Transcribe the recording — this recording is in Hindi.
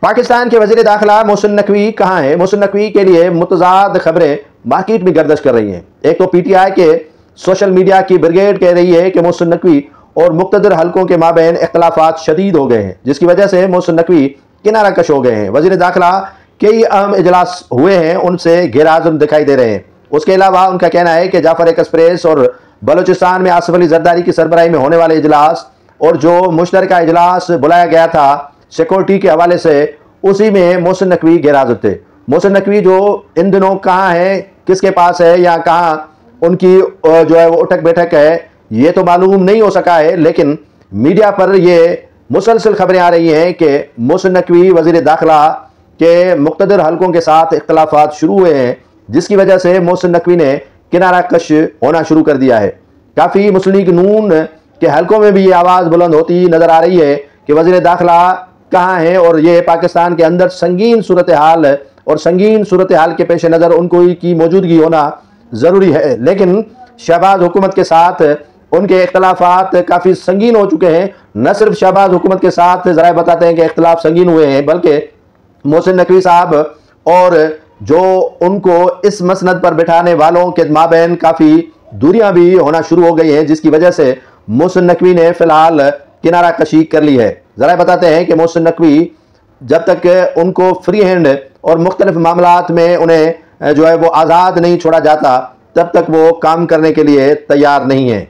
पाकिस्तान के वज़ीर दाखिला मोहसिन नकवी कहाँ हैं? मोहसिन नकवी के लिए मुतज़ाद खबरें मार्केट में गर्दिश कर रही हैं। एक तो पीटीआई के सोशल मीडिया की ब्रिगेड कह रही है कि मोहसिन नकवी और मुक़्तदर हलकों के माबैन इख्तिलाफ़ात शदीद हो गए हैं, जिसकी वजह से मोहसिन नकवी किनारा कश हो गए हैं। वज़ीर दाखिला कई अहम इजलास हुए हैं, उनसे गैर-हाज़िर दिखाई दे रहे हैं। उसके अलावा उनका कहना है कि जाफर एक्सप्रेस और बलूचिस्तान में आसिफ अली जरदारी की सरबराही में होने वाले इजलास और जो मुश्तरका इजलास बुलाया गया था सिक्योरिटी के हवाले से, उसी में मोहसिन नकवी गैर-हाज़िर थे। मोहसिन नकवी जो इन दिनों कहाँ है, किसके पास है या कहाँ उनकी जो है वो उठक बैठक है, ये तो मालूम नहीं हो सका है, लेकिन मीडिया पर ये मुसलसल खबरें आ रही हैं कि मोहसिन नकवी वज़ीर दाखिला के मुक़्तदर हलकों के साथ इख्तिलाफ़ात शुरू हुए हैं, जिसकी वजह से मोहसिन नकवी ने किनारा कश होना शुरू कर दिया है। काफ़ी मुस्लिम लीग नून के हलकों में भी ये आवाज़ बुलंद होती नज़र आ रही है कि वज़ीर दाखिला कहाँ हैं और ये पाकिस्तान के अंदर संगीन सूरत हाल और संगीन सूरत हाल के पेश नज़र उनको की मौजूदगी होना ज़रूरी है। लेकिन शहबाज हुकूमत के साथ उनके इख्तिलाफ़ात काफ़ी संगीन हो चुके हैं। न सिर्फ शहबाज हुकूमत के साथ ज़रा बताते हैं कि इख्तिलाफ़ संगीन हुए हैं, बल्कि मोहसिन नकवी साहब और जो उनको इस मसनद पर बिठाने वालों के माबैन काफ़ी दूरियां भी होना शुरू हो गई हैं, जिसकी वजह से मोहसिन नकवी ने फ़िलहाल किनारा कशी कर ली है। ज़रा बताते हैं कि मोहसिन नकवी जब तक उनको फ्री हैंड और मुख्तलिफ मामलात में उन्हें जो है वो आज़ाद नहीं छोड़ा जाता, तब तक वो काम करने के लिए तैयार नहीं है।